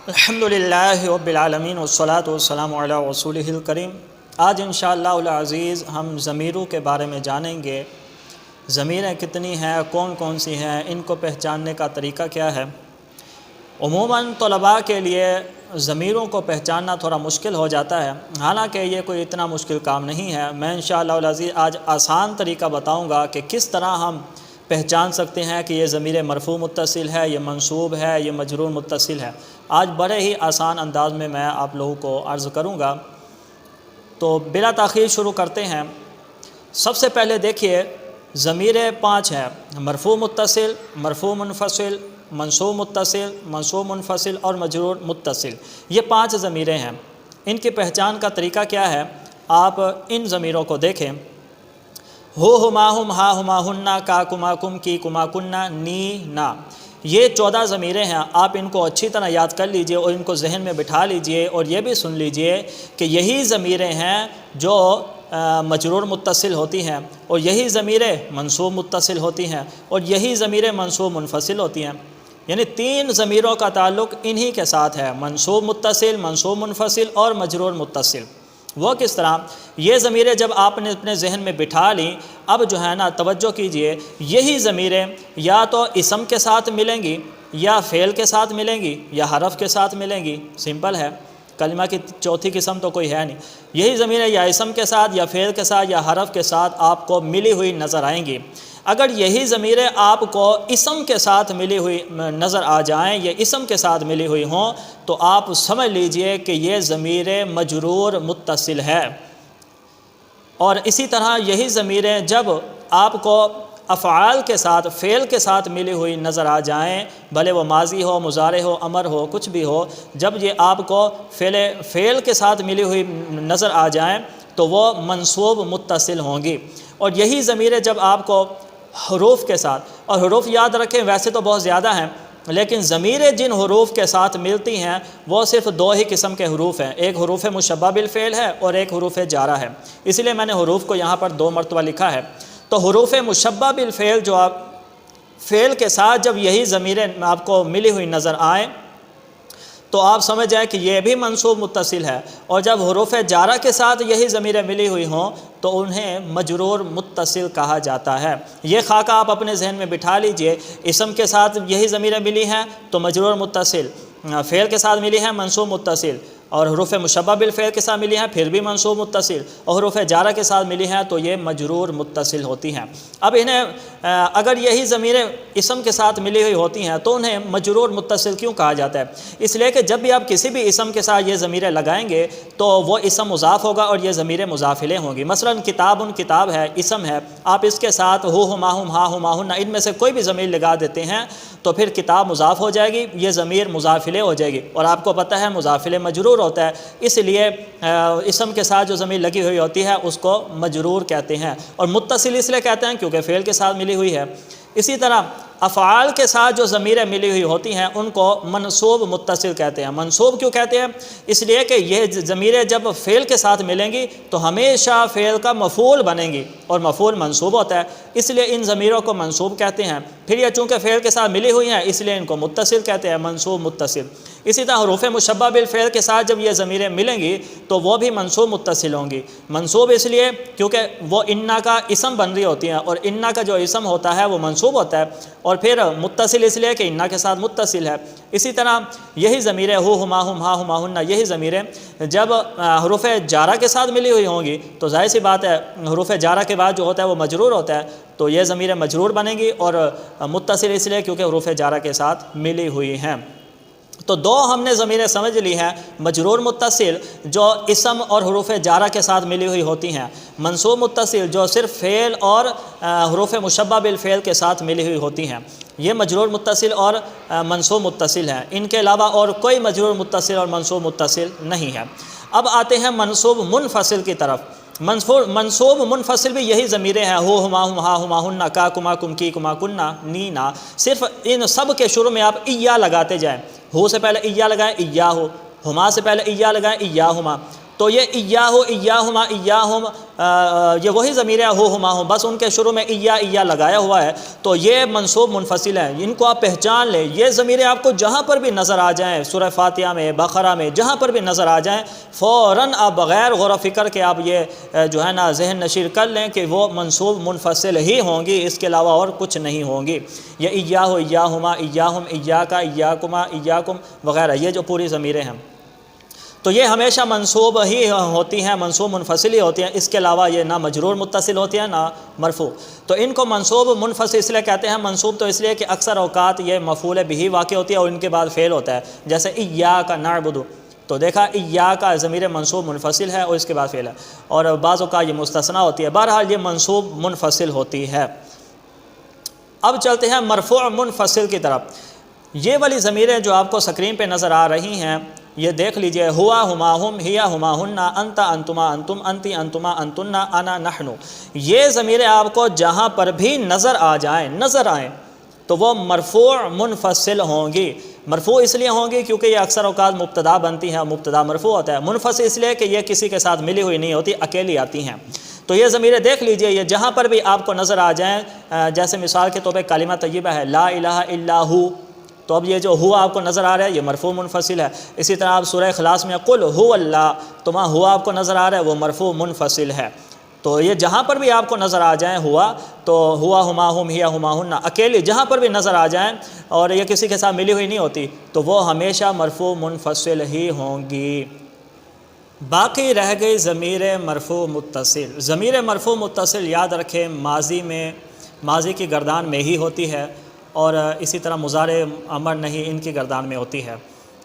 الحمدللہ رب العالمین والصلاة والسلام علی رسولہ الکریم۔ آج انشاءاللہ العزیز ہم ضمیروں کے بارے میں جانیں گے۔ ضمیریں کتنی ہیں، کون کون سی ہیں، ان کو پہچاننے کا طریقہ کیا ہے۔ عموماً طلباء کے لیے ضمیروں کو پہچاننا تھوڑا مشکل ہو جاتا ہے، حالانکہ یہ کوئی اتنا مشکل کام نہیں ہے۔ میں انشاءاللہ العزیز آج آسان طریقہ بتاؤں گا کہ کس طرح ہم پہچان سکتے ہیں کہ یہ ضمیر مرفوع متصل ہے، یہ منصوب ہے، یہ مجرور متصل ہے۔ آج بڑے ہی آسان انداز میں آپ لوگوں کو عرض کروں گا، تو بلا تاخیر شروع کرتے ہیں۔ سب سے پہلے دیکھیے ضمیر 5 ہے: مرفوع متصل، مرفوع منفصل، منصوب متصل، منصوب منفصل اور مجرور متصل۔ یہ 5 ضمیریں ہیں۔ ان کی پہچان کا طریقہ کیا ہے؟ آپ ان ضمیروں کو دیکھیں: ہو ہما ہم، ہا ہما ہننا، کا کما کم، کی کما کننا، نی نا۔ یہ 14 ضمیریں ہیں۔ آپ ان کو اچھی طرح یاد کر لیجئے اور ان کو ذہن میں بٹھا لیجئے، اور یہ بھی سن لیجئے کہ یہی ضمیریں ہیں جو مجرور متصل ہوتی ہیں، اور یہی ضمیریں منصوب متصل ہوتی ہیں، اور یہی ضمیریں منصوب منفصل ہوتی ہیں۔ یعنی 3 ضمیروں کا تعلق انہی کے ساتھ ہے: منصوب متصل، منصوب منفصل اور مجرور متصل۔ وہ کس طرح؟ یہ ضمیریں جب آپ نے اپنے ذہن میں بٹھا لیں، اب جو ہے نا توجہ کیجئے، یہی ضمیریں یا تو اسم کے ساتھ ملیں گی، یا فعل کے ساتھ ملیں گی، یا حرف کے ساتھ ملیں گی۔ سمپل ہے، کلمہ کی چوتھی قسم تو کوئی ہے نہیں۔ یہی ضمیریں یا اسم کے ساتھ، یا فعل کے ساتھ، یا حرف کے ساتھ آپ کو ملی ہوئی نظر آئیں گی۔ اگر یہی ضمیریں آپ کو اسم کے ساتھ ملی ہوئی نظر آ جائیں، یا اسم کے ساتھ ملی ہوئی ہوں، تو آپ سمجھ لیجئے کہ یہ ضمیر مجرور متصل ہے۔ اور اسی طرح یہی ضمیریں جب آپ کو افعال کے ساتھ، فعل کے ساتھ ملی ہوئی نظر آ جائیں، بھلے وہ ماضی ہو، مضارع ہو، امر ہو، کچھ بھی ہو، جب یہ آپ کو فعل کے ساتھ ملی ہوئی نظر آ جائیں تو وہ منصوب متصل ہوں گی۔ اور یہی ضمیریں جب آپ کو حروف کے ساتھ، اور حروف یاد رکھیں ویسے تو بہت زیادہ ہیں، لیکن ضمیریں جن حروف کے ساتھ ملتی ہیں وہ صرف 2 ہی قسم کے حروف ہیں: ایک حروف مشبہ بالفعل ہے اور ایک حروف جارہ ہے۔ اس لیے میں نے حروف کو یہاں پر 2 مرتبہ لکھا ہے۔ تو حروف مشبہ بالفعل جو آپ فعل کے ساتھ جب یہی ضمیریں آپ کو ملی ہوئی نظر آئیں تو آپ سمجھ جائیں کہ یہ بھی منصوب متصل ہے، اور جب حروف جارہ کے ساتھ یہی ضمیریں ملی ہوئی ہوں تو انہیں مجرور متصل کہا جاتا ہے۔ یہ خاکہ آپ اپنے ذہن میں بٹھا لیجئے: اسم کے ساتھ یہی ضمیریں ملی ہیں تو مجرور متصل، فعل کے ساتھ ملی ہیں منصوب متصل، اور حروف مشبہ بالفعل کے ساتھ ملی ہیں پھر بھی منصوب متصل، اور حروف جارہ کے ساتھ ملی ہیں تو یہ مجرور متصل ہوتی ہیں۔ اب انہیں اگر یہی ضمیریں اسم کے ساتھ ملی ہوئی ہوتی ہیں تو انہیں مجرور متصل کیوں کہا جاتا ہے؟ اس لیے کہ جب بھی آپ کسی بھی اسم کے ساتھ یہ ضمیریں لگائیں گے تو وہ اسم مضاف ہوگا اور یہ ضمیریں مضاف الیہ ہوں گی۔ مثلا کتاب کتاب ہے، اسم ہے، آپ اس کے ساتھ ہو ہما ہم، ہا ہما ہن، ان میں سے کوئی بھی ضمیر لگا دیتے ہیں تو پھر کتاب مضاف ہو جائے گی، یہ ضمیر مضاف الیہ ہو جائے گی، اور آپ کو پتہ ہے مضاف الیہ مجرور ہوتا ہے، اس لیے اسم کے ساتھ جو ضمیر لگی ہوئی ہوتی ہے اس کو مجرور کہتے ہیں۔ اور متصل اس لیے کہتے ہیں کیونکہ فعل کے ساتھ ملی ہوئی ہے۔ اسی طرح افعال کے ساتھ جو ضمیریں ملی ہوئی ہوتی ہیں ان کو منصوب متصل کہتے ہیں۔ منصوب کیوں کہتے ہیں؟ اس لیے کہ یہ ضمیریں جب فعل کے ساتھ ملیں گی تو ہمیشہ فعل کا مفعول بنیں گی، اور مفعول منصوب ہوتا ہے، اس لیے ان ضمیروں کو منصوب کہتے ہیں۔ پھر یہ چونکہ فعل کے ساتھ ملی ہوئی ہیں اس لیے ان کو متصل کہتے ہیں، منصوب متصل۔ اسی طرح حروف مشبہ بالفعل کے ساتھ جب یہ ضمیریں ملیں گی تو وہ بھی منصوب متصل ہوں گی۔ منصوب اس لیے کیونکہ وہ انا کا اسم بن رہی ہوتی ہیں، اور انا کا جو اسم ہوتا ہے وہ منصوب ہوتا ہے، اور پھر متصل اس لیے کہ انا کے ساتھ متصل ہے۔ اسی طرح یہی ضمیریں ہو ہما ہم، ہا ہما ہن، یہی ضمیریں جب حروف جارہ کے ساتھ ملی ہوئی ہوں گی تو ظاہر سی بات ہے حروف جارہ کے بعد جو ہوتا ہے وہ مجرور ہوتا ہے، تو یہ ضمیریں مجرور بنیں گی، اور متصل اس لیے کیونکہ حروف جارہ کے ساتھ ملی ہوئی ہیں۔ تو 2 ہم نے ضمیریں سمجھ لی ہیں: مجرور متصل جو اسم اور حروف جارہ کے ساتھ ملی ہوئی ہوتی ہیں، منصوب متصل جو صرف فعل اور حروف مشبہ بالفعل کے ساتھ ملی ہوئی ہوتی ہیں۔ یہ مجرور متصل اور منصوب متصل ہیں، ان کے علاوہ اور کوئی مجرور متصل اور منصوب متصل نہیں ہے۔ اب آتے ہیں منصوب منفصل کی طرف۔ منصوب منفصل بھی یہی ضمیریں ہیں: ہو ہما ہم، ہا ہما ہن، کا کما کم، کی کما کننا، نی نا۔ صرف ان سب کے شروع میں آپ ایا لگاتے جائیں۔ ہو سے پہلے ایا لگائیں، ایا ہو، ہما سے پہلے ایا لگائیں، ایا ہما۔ تو یہ ایاہو ایاہما ایاہم یہ وہی ضمیر ہے ہو ہما ہم، بس ان کے شروع میں ایا لگایا ہوا ہے، تو یہ منصوب منفصل ہیں، ان کو آپ پہچان لیں۔ یہ ضمیر آپ کو جہاں پر بھی نظر آ جائیں، سورہ فاتحہ میں، بقرہ میں، جہاں پر بھی نظر آ جائیں، فوراً آپ بغیر غور و فکر کے آپ یہ جو ہے نا ذہن نشیر کر لیں کہ وہ منصوب منفصل ہی ہوں گی، اس کے علاوہ اور کچھ نہیں ہوں گی۔ یہ ایاہو ایاہما ایاہم ایاکا ایاکما ایاکم وغیرہ، یہ جو پوری ضمیریں ہیں تو یہ ہمیشہ منصوب ہی ہوتی ہیں، منصوب منفصل ہی ہوتی ہیں، اس کے علاوہ یہ نہ مجرور متصل ہوتی ہیں نہ مرفوع۔ تو ان کو منصوب منفصل اس لیے کہتے ہیں، منصوب تو اس لیے کہ اکثر اوقات یہ مفعول بہ واقع ہوتی ہے اور ان کے بعد فعل ہوتا ہے، جیسے ایاک نعبد، تو دیکھا ایاک ضمیر منصوب منفصل ہے اور اس کے بعد فعل ہے، اور بعض اوقات یہ مستثنیٰ ہوتی ہے، بہرحال یہ منصوب منفصل ہوتی ہے۔ اب چلتے ہیں مرفوع منفصل کی طرف۔ یہ والی ضمیریں جو آپ کو سکرین پہ نظر آ رہی ہیں، یہ دیکھ لیجئے، ہوا ہما ہم، ہیا ہما ہننا، انت انتما انتم، انتی انتما انتنا، انا نحن، یہ ضمیریں آپ کو جہاں پر بھی نظر آئیں تو وہ مرفوع منفصل ہوں گی۔ مرفوع اس لیے ہوں گی کیونکہ یہ اکثر اوقات مبتدا بنتی ہیں، مبتدا مرفوع ہوتا ہے۔ منفصل اس لیے کہ یہ کسی کے ساتھ ملی ہوئی نہیں ہوتی، اکیلی آتی ہیں۔ تو یہ ضمیریں دیکھ لیجئے، یہ جہاں پر بھی آپ کو نظر آ جائیں، جیسے مثال کے طور پہ کلمہ طیبہ ہے لا الہ الا ہو، تو اب یہ جو ہوا آپ کو نظر آ رہا ہے یہ مرفوع منفصل ہے۔ اسی طرح آپ سورہ اخلاص میں قل هو اللہ، تو وہاں ہوا آپ کو نظر آ رہا ہے وہ مرفوع منفصل ہے۔ تو یہ جہاں پر بھی آپ کو نظر آ جائیں ہوا، تو ہوا ہما ہم ہیا ہما ہننا، اکیلی جہاں پر بھی نظر آ جائیں اور یہ کسی کے ساتھ ملی ہوئی نہیں ہوتی تو وہ ہمیشہ مرفوع منفصل ہی ہوں گی۔ باقی رہ گئی ضمیر مرفوع متصل۔ ضمیر مرفوع متصل یاد رکھیں ماضی کی گردان میں ہی ہوتی ہے، اور اسی طرح مضارع امر نہیں، ان کی گردان میں ہوتی ہے،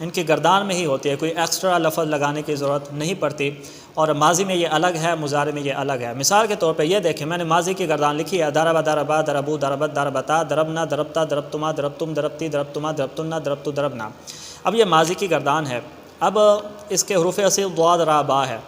ان کی گردان میں ہی ہوتی ہے، کوئی ایکسٹرا لفظ لگانے کی ضرورت نہیں پڑتی، اور ماضی میں یہ الگ ہے، مضارع میں یہ الگ ہے۔ مثال کے طور پہ یہ دیکھیں، میں نے ماضی کی گردان لکھی ہے، ضرب ضربا ضربو ضربت ضربتا ضربنا ضربتا ضربتما ضربتم ضربتی ضربتما ضربتنا ضربتو ضربنا۔ اب یہ ماضی کی گردان ہے، اب اس کے حروف اصل ضاد را با ہے،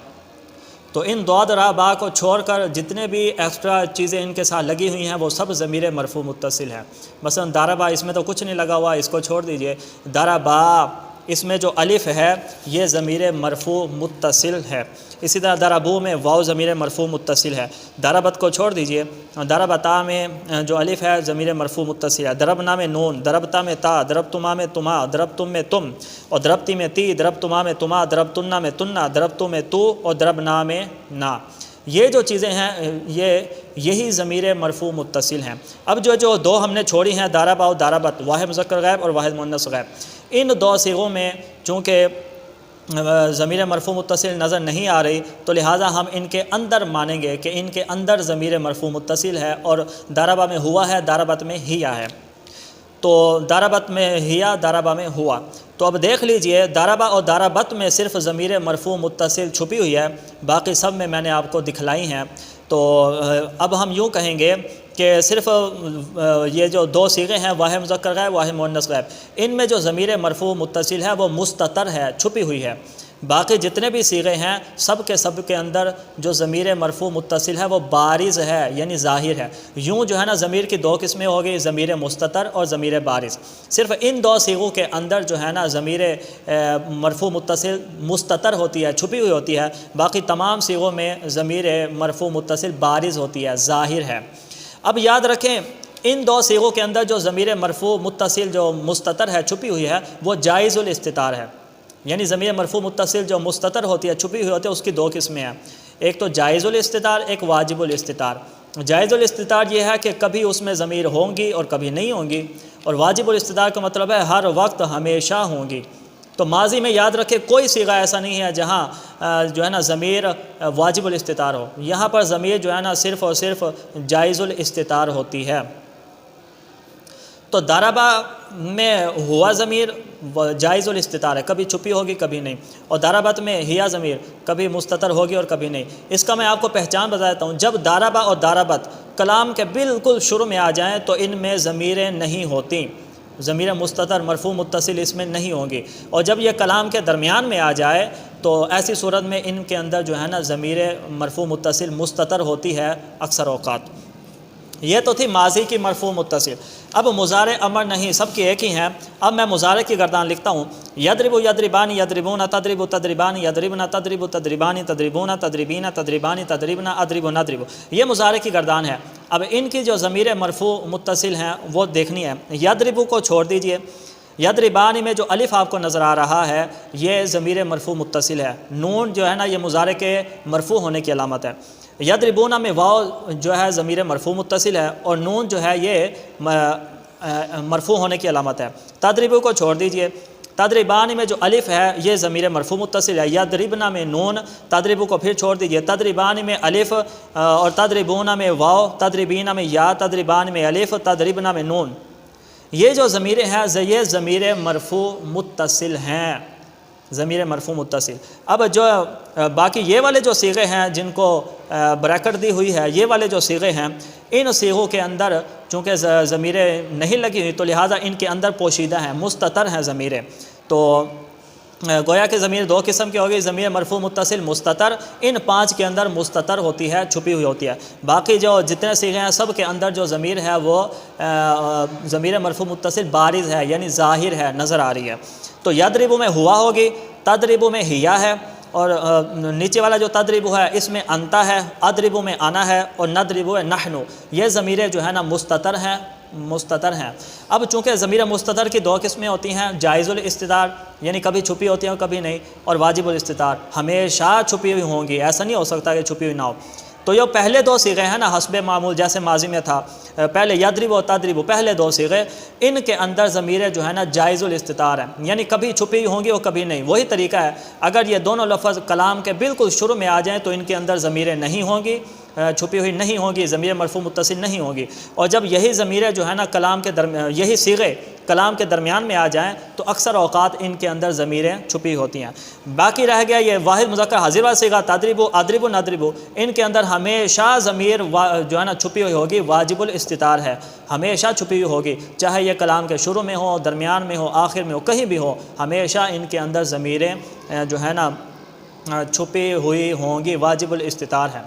تو ان ضاد را با کو چھوڑ کر جتنے بھی ایکسٹرا چیزیں ان کے ساتھ لگی ہوئی ہیں وہ سب ضمیر مرفوع متصل ہیں۔ مثلا ضربا، اس میں تو کچھ نہیں لگا ہوا، اس کو چھوڑ دیجئے۔ ضربا، اس میں جو الف ہے یہ ضمیر مرفوع متصل ہے۔ اسی طرح ضربو میں واو ضمیر مرفوع متصل ہے۔ ضربت کو چھوڑ دیجئے، ضربتا میں جو الف ہے ضمیر مرفوع متصل ہے۔ ضربنا میں نون، ضربتا میں تا، ضربتما میں تما، ضربتم میں تم، اور ضربتی میں تی، ضربتما میں تما، ضربتنا میں تننا، ضربتو میں تو، اور ضربنا میں نا۔ یہ جو چیزیں ہیں یہی ضمیر مرفوع متصل ہیں۔ اب جو دو ہم نے چھوڑی ہیں، ضربا اور ضربت، واحد مذکر غائب اور واحد مؤنث غائب، ان دو صیغوں میں چونکہ ضمیر مرفوع متصل نظر نہیں آ رہی تو لہٰذا ہم ان کے اندر مانیں گے کہ ان کے اندر ضمیر مرفوع متصل ہے، اور ضربا میں ہوا ہے، ضربت میں ہیا ہے، تو ضربت میں ہیا، ضربا میں ہوا۔ تو اب دیکھ لیجئے، ضربا اور ضربت میں صرف ضمیر مرفوع متصل چھپی ہوئی ہے، باقی سب میں نے آپ کو دکھلائی ہیں۔ تو اب ہم یوں کہیں گے کہ صرف یہ جو دو صیغے ہیں، واحد مذکر غائب، واحد مؤنث غائب، ان میں جو ضمیر مرفوع متصل ہے وہ مستتر ہے، چھپی ہوئی ہے۔ باقی جتنے بھی صیغے ہیں سب کے اندر جو ضمیر مرفوع متصل ہے وہ بارز ہے، یعنی ظاہر ہے۔ یوں جو ہے نا ضمیر کی دو قسمیں ہو گئی، ضمیر مستتر اور ضمیر بارز۔ صرف ان دو صیغوں کے اندر جو ہے نا ضمیر مرفوع متصل مستتر ہوتی ہے، چھپی ہوئی ہوتی ہے، باقی تمام صیغوں میں ضمیر مرفوع متصل بارز ہوتی ہے، ظاہر ہے۔ اب یاد رکھیں، ان دو صیغوں کے اندر جو ضمیر مرفوع متصل جو مستتر ہے، چھپی ہوئی ہے، وہ جائز الاستتار ہے۔ یعنی ضمیر مرفوع متصل جو مستتر ہوتی ہے، چھپی ہوئی ہوتی ہے، اس کی دو قسمیں ہیں، ایک تو جائز الاستتار، ایک واجب الاستتار۔ جائز الاستتار یہ ہے کہ کبھی اس میں ضمیر ہوں گی اور کبھی نہیں ہوں گی، اور واجب الاستتار کا مطلب ہے ہر وقت ہمیشہ ہوں گی۔ تو ماضی میں یاد رکھے کوئی صیغہ ایسا نہیں ہے جہاں جو ہے نا ضمیر واجب الاستتار ہو، یہاں پر ضمیر جو ہے نا صرف اور صرف جائز الاستتار ہوتی ہے۔ تو ضربا میں ہوا ضمیر جائز الاستتار ہے، کبھی چھپی ہوگی کبھی نہیں، اور ضربت میں ہیا ضمیر کبھی مستتر ہوگی اور کبھی نہیں۔ اس کا میں آپ کو پہچان بتاتا ہوں، جب ضربا اور ضربت کلام کے بالکل شروع میں آ جائیں تو ان میں ضمیریں نہیں ہوتی، ضمیر مستتر مرفوع متصل اس میں نہیں ہوں گی، اور جب یہ کلام کے درمیان میں آ جائے تو ایسی صورت میں ان کے اندر جو ہے نا ضمیر مرفوع متصل مستتر ہوتی ہے اکثر اوقات۔ یہ تو تھی ماضی کی مرفوع متصل۔ اب مضارع امر نہیں، سب کی ایک ہی ہیں۔ اب میں مضارع کی گردان لکھتا ہوں، یضرب یضربانی یضربون تضرب تضربانی یضربنا تضرب تضربانی تضربون تضربین تضربانی تضربنا اضرب نضرب، یہ مضارع کی گردان ہے۔ اب ان کی جو ضمیر مرفوع متصل ہیں وہ دیکھنی ہے۔ یضرب کو چھوڑ دیجئے، یضربانی میں جو الف آپ کو نظر آ رہا ہے یہ ضمیر مرفوع متصل ہے، نون جو ہے نا یہ مضارع کے مرفوع ہونے کی علامت ہے۔ یضربون میں واو جو ہے ضمیر مرفوع متصل ہے اور نون جو ہے یہ مرفوع ہونے کی علامت ہے۔ تضرب کو چھوڑ دیجئے، تضربانی میں جو الف ہے یہ ضمیر مرفوع متصل ہے۔ یضربنا میں نون، تضرب کو پھر چھوڑ دیجئے، تضربانی میں الف اور تضربون میں واو، تضربین میں یا، تضربان میں الف، تضربنا میں نون، یہ جو ضمیریں ہیں یہ ضمیر مرفوع متصل ہیں، ضمیر مرفوع متصل۔ اب جو باقی یہ والے جو صیغے ہیں جن کو بریکٹ دی ہوئی ہے، یہ والے جو صیغے ہیں ان صیغوں کے اندر چونکہ ضمیریں نہیں لگی ہوئی تو لہٰذا ان کے اندر پوشیدہ ہیں، مستتر ہیں ضمیریں۔ تو گویا کہ ضمیر دو قسم کی ہوگی، ضمیر مرفوع متصل مستتر، ان 5 کے اندر مستتر ہوتی ہے، چھپی ہوئی ہوتی ہے۔ باقی جو جتنے صیغے ہیں سب کے اندر جو ضمیر ہے وہ ضمیر مرفوع متصل بارز ہے، یعنی ظاہر ہے، نظر آ رہی ہے۔ تو یضرب میں ہوا ہوگی، تضرب میں ہیا ہے، اور نیچے والا جو تضرب ہے اس میں انتا ہے، اضرب میں انا ہے، اور نضرب ہے نحن، یہ ضمیریں جو ہے نا مستتر ہیں۔ اب چونکہ ضمیر مستتر کی 2 قسمیں ہوتی ہیں، جائز الاستتار یعنی کبھی چھپی ہوتی ہیں اور کبھی نہیں، اور واجب الاستتار ہمیشہ چھپی ہوئی ہوں گی، ایسا نہیں ہو سکتا کہ چھپی ہوئی نہ ہو۔ تو یہ پہلے 2 صیغے ہیں نا حسب معمول، جیسے ماضی میں تھا پہلے یضرب و تضرب، پہلے 2 صیغے، ان کے اندر ضمیریں جو ہے نا جائز الاستتار ہیں، یعنی کبھی چھپی ہوئی ہوں گی اور کبھی نہیں۔ وہی طریقہ ہے، اگر یہ دونوں لفظ کلام کے بالکل شروع میں آ جائیں تو ان کے اندر ضمیریں نہیں ہوں گی، چھپی ہوئی نہیں ہوگی، ضمیر مرفوع متصل نہیں ہوگی، اور جب یہی ضمیریں جو ہے نا کلام کے یہی صیغے کلام کے درمیان میں آ جائیں تو اکثر اوقات ان کے اندر ضمیریں چھپی ہوتی ہیں۔ باقی رہ گیا یہ واحد مذکر حاضر والا صیغہ تضرب اضرب نضرب، ان کے اندر ہمیشہ ضمیر جو ہے نا چھپی ہوئی ہوگی، واجب الاستتار ہے، ہمیشہ چھپی ہوئی ہوگی، چاہے یہ کلام کے شروع میں ہو، درمیان میں ہو، آخر میں ہو، کہیں بھی ہو، ہمیشہ ان کے اندر ضمیریں جو ہے نا چھپی ہوئی ہوں گی، واجب الاستتار ہے۔